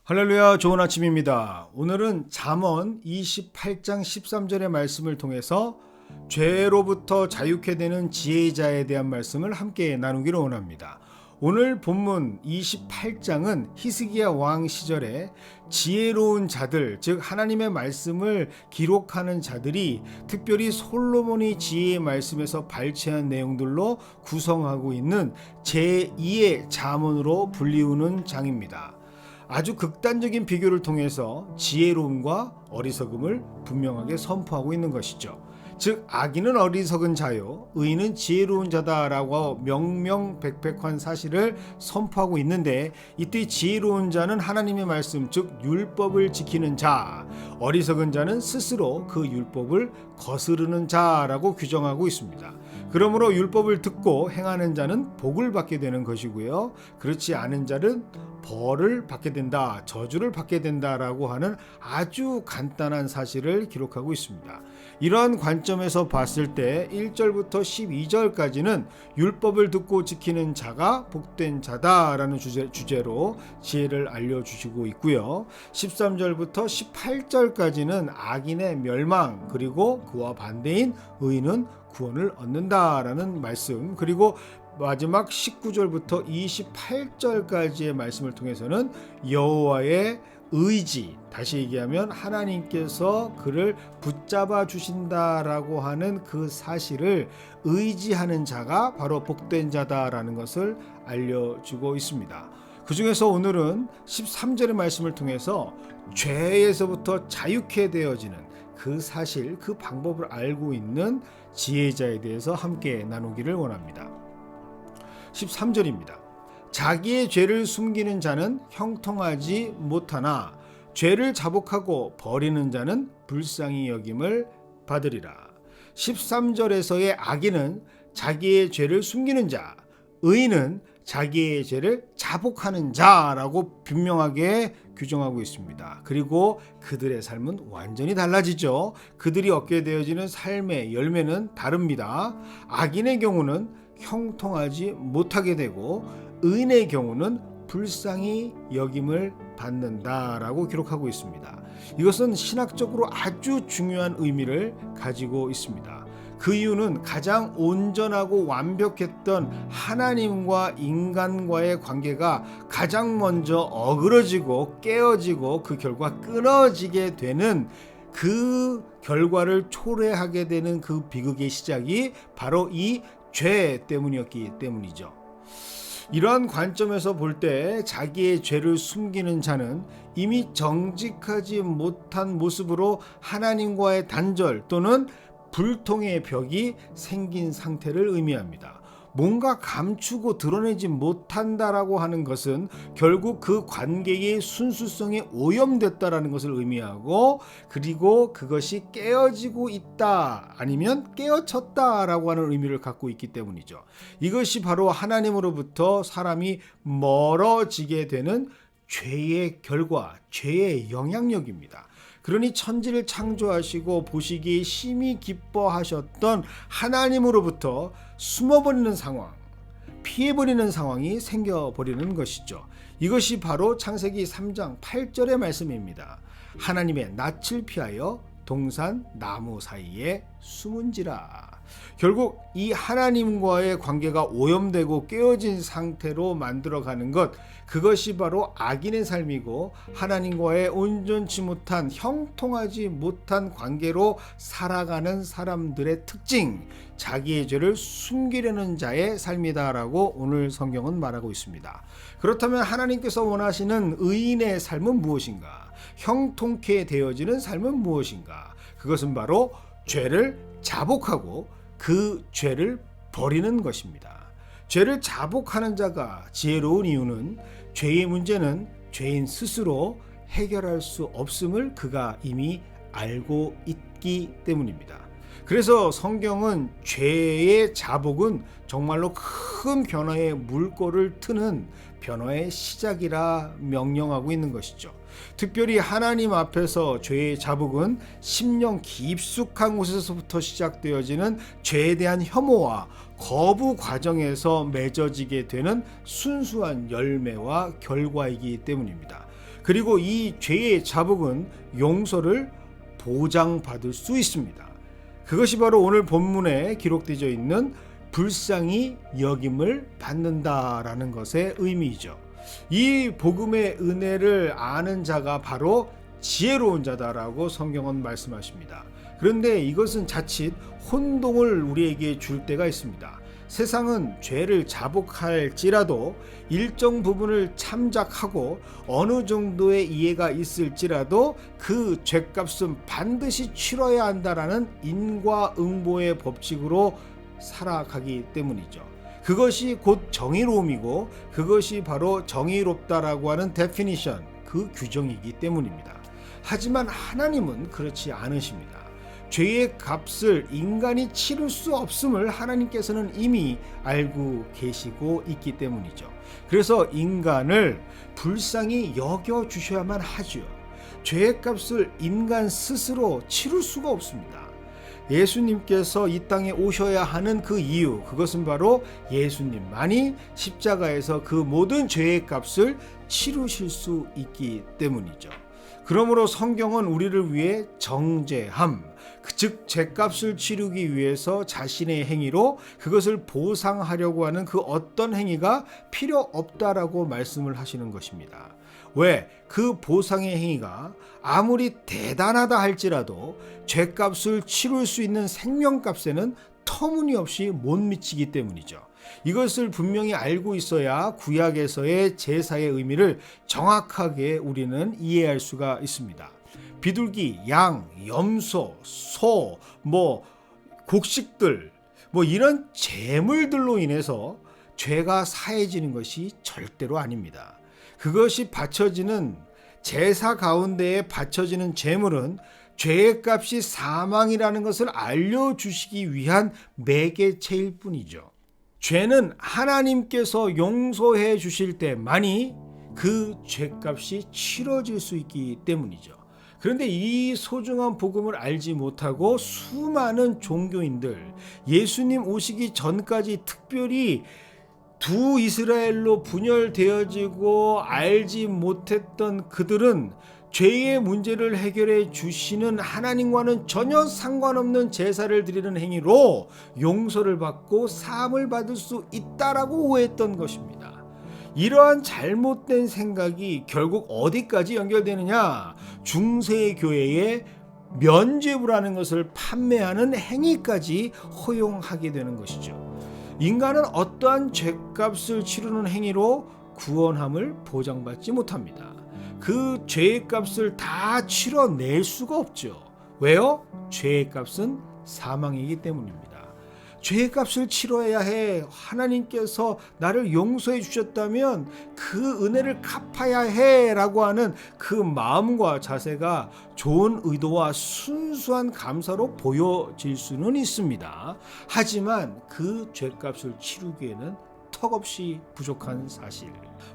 할렐루야, 좋은 아침입니다. 오늘은 잠언 28장 13절의 말씀을 통해서 죄로부터 자유케 되는 지혜자에 대한 말씀을 함께 나누기를 원합니다. 오늘 본문 28장은 히스기야 왕 시절에 지혜로운 자들, 즉 하나님의 말씀을 기록하는 자들이 특별히 솔로몬이 지혜의 말씀에서 발췌한 내용들로 구성하고 있는 제2의 잠언으로 불리우는 장입니다. 아주 극단적인 비교를 통해서 지혜로움과 어리석음을 분명하게 선포하고 있는 것이죠. 즉 악인은 어리석은 자요 의인은 지혜로운 자다라고 명명백백한 사실을 선포하고 있는데, 이때 지혜로운 자는 하나님의 말씀 즉 율법을 지키는 자, 어리석은 자는 스스로 그 율법을 거스르는 자라고 규정하고 있습니다. 그러므로 율법을 듣고 행하는 자는 복을 받게 되는 것이고요, 그렇지 않은 자는 벌을 받게 된다, 저주를 받게 된다라고 하는 아주 간단한 사실을 기록하고 있습니다. 이러한 관점에서 봤을 때 1절부터 12절까지는 율법을 듣고 지키는 자가 복된 자다라는 주제로 지혜를 알려주시고 있고요. 13절부터 18절까지는 악인의 멸망, 그리고 그와 반대인 의인은 구원을 얻는다라는 말씀, 그리고 마지막 19절부터 28절까지의 말씀을 통해서는 여호와의 의지, 다시 얘기하면 하나님께서 그를 붙잡아 주신다라고 하는 그 사실을 의지하는 자가 바로 복된 자다라는 것을 알려주고 있습니다. 그 중에서 오늘은 13절의 말씀을 통해서 죄에서부터 자유케 되어지는 그 사실, 그 방법을 알고 있는 지혜자에 대해서 함께 나누기를 원합니다. 13절입니다. 자기의 죄를 숨기는 자는 형통하지 못하나 죄를 자복하고 버리는 자는 불쌍히 여김을 받으리라. 13절에서의 악인은 자기의 죄를 숨기는 자, 의인은 자기의 죄를 자복하는 자라고 분명하게 규정하고 있습니다. 그리고 그들의 삶은 완전히 달라지죠. 그들이 얻게 되어지는 삶의 열매는 다릅니다. 악인의 경우는 형통하지 못하게 되고 의인의 경우는 불쌍히 여김을 받는다라고 기록하고 있습니다. 이것은 신학적으로 아주 중요한 의미를 가지고 있습니다. 그 이유는 가장 온전하고 완벽했던 하나님과 인간과의 관계가 가장 먼저 어그러지고 깨어지고 그 결과 끊어지게 되는 그 결과를 초래하게 되는 그 비극의 시작이 바로 이 죄 때문이었기 때문이죠. 이러한 관점에서 볼 때 자기의 죄를 숨기는 자는 이미 정직하지 못한 모습으로 하나님과의 단절 또는 불통의 벽이 생긴 상태를 의미합니다. 뭔가 감추고 드러내지 못한다라고 하는 것은 결국 그 관계의 순수성이 오염됐다라는 것을 의미하고, 그리고 그것이 깨어지고 있다 아니면 깨어쳤다라고 하는 의미를 갖고 있기 때문이죠. 이것이 바로 하나님으로부터 사람이 멀어지게 되는 죄의 결과, 죄의 영향력입니다. 그러니 천지를 창조하시고 보시기에 심히 기뻐하셨던 하나님으로부터 숨어버리는 상황, 피해버리는 상황이 생겨버리는 것이죠. 이것이 바로 창세기 3장 8절의 말씀입니다. 하나님의 낯을 피하여 동산 나무 사이에 숨은지라. 결국 이 하나님과의 관계가 오염되고 깨어진 상태로 만들어가는 것, 그것이 바로 악인의 삶이고 하나님과의 온전치 못한 형통하지 못한 관계로 살아가는 사람들의 특징, 자기의 죄를 숨기려는 자의 삶이다라고 오늘 성경은 말하고 있습니다. 그렇다면 하나님께서 원하시는 의인의 삶은 무엇인가? 형통케 되어지는 삶은 무엇인가? 그것은 바로 죄를 자복하고 그 죄를 버리는 것입니다. 죄를 자복하는 자가 지혜로운 이유는 죄의 문제는 죄인 스스로 해결할 수 없음을 그가 이미 알고 있기 때문입니다. 그래서 성경은 죄의 자복은 정말로 큰 변화의 물꼬를 트는 변화의 시작이라 명령하고 있는 것이죠. 특별히 하나님 앞에서 죄의 자복은 심령 깊숙한 곳에서부터 시작되어지는 죄에 대한 혐오와 거부 과정에서 맺어지게 되는 순수한 열매와 결과이기 때문입니다. 그리고 이 죄의 자복은 용서를 보장받을 수 있습니다. 그것이 바로 오늘 본문에 기록되어 있는 불쌍히 여김을 받는다라는 것의 의미이죠. 이 복음의 은혜를 아는 자가 바로 지혜로운 자다라고 성경은 말씀하십니다. 그런데 이것은 자칫 혼동을 우리에게 줄 때가 있습니다. 세상은 죄를 자복할지라도 일정 부분을 참작하고 어느 정도의 이해가 있을지라도 그 죄값은 반드시 치러야 한다라는 인과응보의 법칙으로 살아가기 때문이죠. 그것이 곧 정의로움이고 그것이 바로 정의롭다라고 하는 데피니션, 그 규정이기 때문입니다. 하지만 하나님은 그렇지 않으십니다. 죄의 값을 인간이 치를 수 없음을 하나님께서는 이미 알고 계시고 있기 때문이죠. 그래서 인간을 불쌍히 여겨주셔야만 하죠. 죄의 값을 인간 스스로 치를 수가 없습니다. 예수님께서 이 땅에 오셔야 하는 그 이유, 그것은 바로 예수님만이 십자가에서 그 모든 죄의 값을 치르실 수 있기 때문이죠. 그러므로 성경은 우리를 위해 정죄함, 즉 죄값을 치르기 위해서 자신의 행위로 그것을 보상하려고 하는 그 어떤 행위가 필요 없다라고 말씀을 하시는 것입니다. 왜? 그 보상의 행위가 아무리 대단하다 할지라도 죄값을 치룰 수 있는 생명값에는 터무니없이 못 미치기 때문이죠. 이것을 분명히 알고 있어야 구약에서의 제사의 의미를 정확하게 우리는 이해할 수가 있습니다. 비둘기, 양, 염소, 소, 곡식들, 이런 제물들로 인해서 죄가 사해지는 것이 절대로 아닙니다. 그것이 바쳐지는 제사 가운데에 바쳐지는 제물은 죄의 값이 사망이라는 것을 알려주시기 위한 매개체일 뿐이죠. 죄는 하나님께서 용서해 주실 때만이 그 죄값이 치러질 수 있기 때문이죠. 그런데 이 소중한 복음을 알지 못하고 수많은 종교인들, 예수님 오시기 전까지 특별히 두 이스라엘로 분열되어지고 알지 못했던 그들은 죄의 문제를 해결해 주시는 하나님과는 전혀 상관없는 제사를 드리는 행위로 용서를 받고 사함을 받을 수 있다라고 오해했던 것입니다. 이러한 잘못된 생각이 결국 어디까지 연결되느냐? 중세교회의 면죄부라는 것을 판매하는 행위까지 허용하게 되는 것이죠. 인간은 어떠한 죄값을 치르는 행위로 구원함을 보장받지 못합니다. 그 죄의 값을 다 치러낼 수가 없죠. 왜요? 죄의 값은 사망이기 때문입니다. 죄의 값을 치러야 해. 하나님께서 나를 용서해 주셨다면 그 은혜를 갚아야 해 라고 하는 그 마음과 자세가 좋은 의도와 순수한 감사로 보여질 수는 있습니다. 하지만 그 죄값을 치르기에는 턱없이 부족한 사실.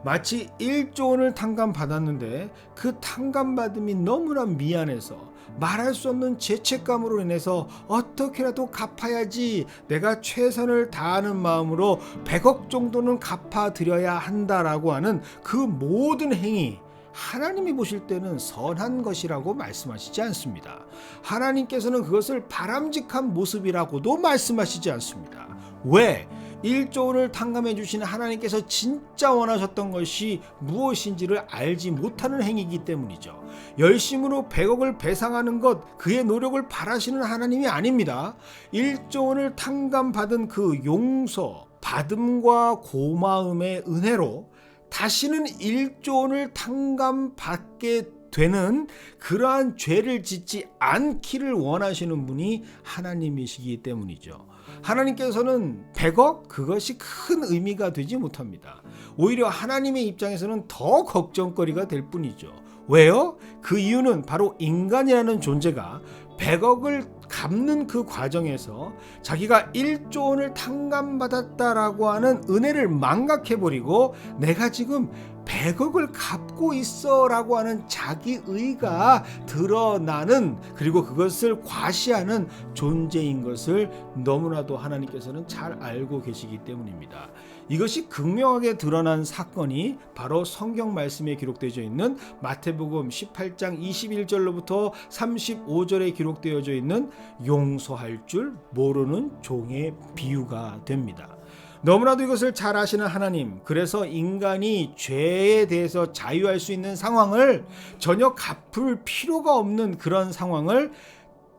마치 1조 원을 탕감받았는데 그 탕감받음이 너무나 미안해서 말할 수 없는 죄책감으로 인해서 어떻게라도 갚아야지, 내가 최선을 다하는 마음으로 100억 정도는 갚아드려야 한다라고 하는 그 모든 행위, 하나님이 보실 때는 선한 것이라고 말씀하시지 않습니다. 하나님께서는 그것을 바람직한 모습이라고도 말씀하시지 않습니다. 왜? 1조 원을 탕감해 주신 하나님께서 진짜 원하셨던 것이 무엇인지를 알지 못하는 행위이기 때문이죠. 열심으로 100억을 배상하는 것, 그의 노력을 바라시는 하나님이 아닙니다. 1조 원을 탕감받은 그 용서, 받음과 고마움의 은혜로 다시는 1조 원을 탕감받게 되는 그러한 죄를 짓지 않기를 원하시는 분이 하나님이시기 때문이죠. 하나님께서는 100억? 그것이 큰 의미가 되지 못합니다. 오히려 하나님의 입장에서는 더 걱정거리가 될 뿐이죠. 왜요? 그 이유는 바로 인간이라는 존재가 100억을 갚는 그 과정에서 자기가 1조 원을 탕감받았다라고 하는 은혜를 망각해버리고 내가 지금 100억을 갚고 있어 라고 하는 자기의가 드러나는, 그리고 그것을 과시하는 존재인 것을 너무나도 하나님께서는 잘 알고 계시기 때문입니다. 이것이 극명하게 드러난 사건이 바로 성경 말씀에 기록되어 있는 마태복음 18장 21절로부터 35절에 기록되어져 있는 용서할 줄 모르는 종의 비유가 됩니다. 너무나도 이것을 잘 아시는 하나님, 그래서 인간이 죄에 대해서 자유할 수 있는 상황을, 전혀 갚을 필요가 없는 그런 상황을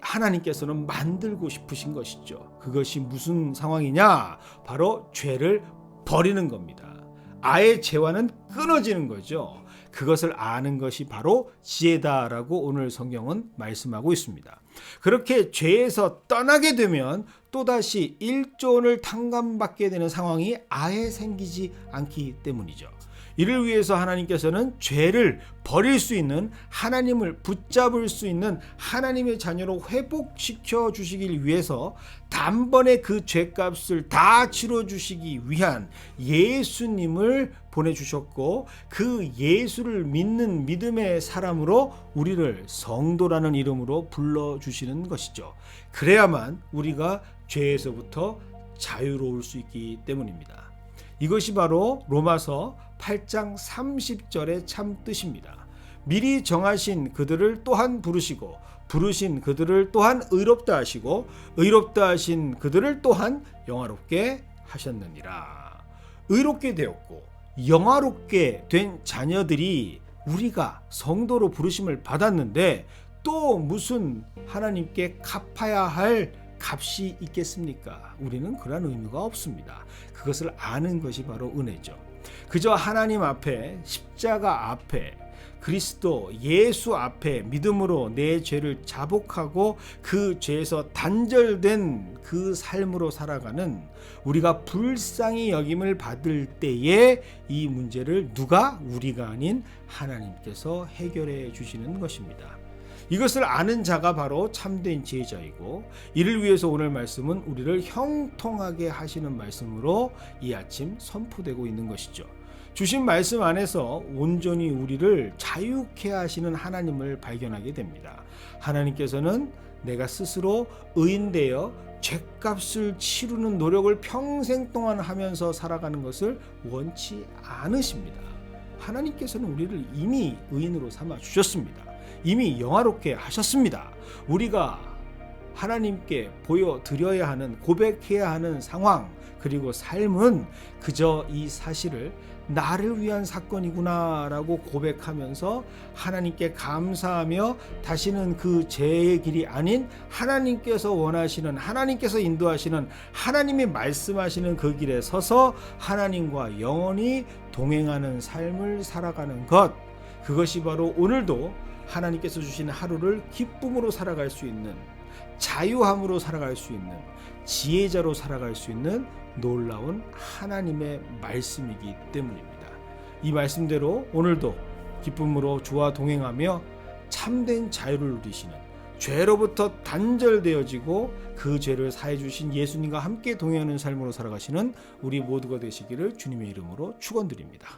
하나님께서는 만들고 싶으신 것이죠. 그것이 무슨 상황이냐? 바로 죄를 버리는 겁니다. 아예 죄와는 끊어지는 거죠. 그것을 아는 것이 바로 지혜다라고 오늘 성경은 말씀하고 있습니다. 그렇게 죄에서 떠나게 되면 또다시 1조 원을 탕감받게 되는 상황이 아예 생기지 않기 때문이죠. 이를 위해서 하나님께서는 죄를 버릴 수 있는, 하나님을 붙잡을 수 있는 하나님의 자녀로 회복시켜 주시길 위해서 단번에 그 죄값을 다 치러주시기 위한 예수님을 보내주셨고, 그 예수를 믿는 믿음의 사람으로 우리를 성도라는 이름으로 불러주시는 것이죠. 그래야만 우리가 죄에서부터 자유로울 수 있기 때문입니다. 이것이 바로 로마서 8장 30절의 참 뜻입니다. 미리 정하신 그들을 또한 부르시고, 부르신 그들을 또한 의롭다 하시고, 의롭다 하신 그들을 또한 영화롭게 하셨느니라. 의롭게 되었고 영화롭게 된 자녀들이 우리가 성도로 부르심을 받았는데 또 무슨 하나님께 갚아야 할 값이 있겠습니까? 우리는 그런 의무가 없습니다. 그것을 아는 것이 바로 은혜죠. 그저 하나님 앞에, 십자가 앞에, 그리스도 예수 앞에 믿음으로 내 죄를 자복하고 그 죄에서 단절된 그 삶으로 살아가는, 우리가 불쌍히 여김을 받을 때에 이 문제를 누가? 우리가 아닌 하나님께서 해결해 주시는 것입니다. 이것을 아는 자가 바로 참된 지혜자이고, 이를 위해서 오늘 말씀은 우리를 형통하게 하시는 말씀으로 이 아침 선포되고 있는 것이죠. 주신 말씀 안에서 온전히 우리를 자유케 하시는 하나님을 발견하게 됩니다. 하나님께서는 내가 스스로 의인되어 죄값을 치르는 노력을 평생 동안 하면서 살아가는 것을 원치 않으십니다. 하나님께서는 우리를 이미 의인으로 삼아 주셨습니다. 이미 영화롭게 하셨습니다. 우리가 하나님께 보여드려야 하는, 고백해야 하는 상황, 그리고 삶은 그저 이 사실을 나를 위한 사건이구나 라고 고백하면서 하나님께 감사하며 다시는 그 죄의 길이 아닌 하나님께서 원하시는, 하나님께서 인도하시는, 하나님이 말씀하시는 그 길에 서서 하나님과 영원히 동행하는 삶을 살아가는 것, 그것이 바로 오늘도 하나님께서 주신 하루를 기쁨으로 살아갈 수 있는, 자유함으로 살아갈 수 있는, 지혜자로 살아갈 수 있는 놀라운 하나님의 말씀이기 때문입니다. 이 말씀대로 오늘도 기쁨으로 주와 동행하며 참된 자유를 누리시는, 죄로부터 단절되어지고 그 죄를 사해 주신 예수님과 함께 동행하는 삶으로 살아가시는 우리 모두가 되시기를 주님의 이름으로 축원드립니다.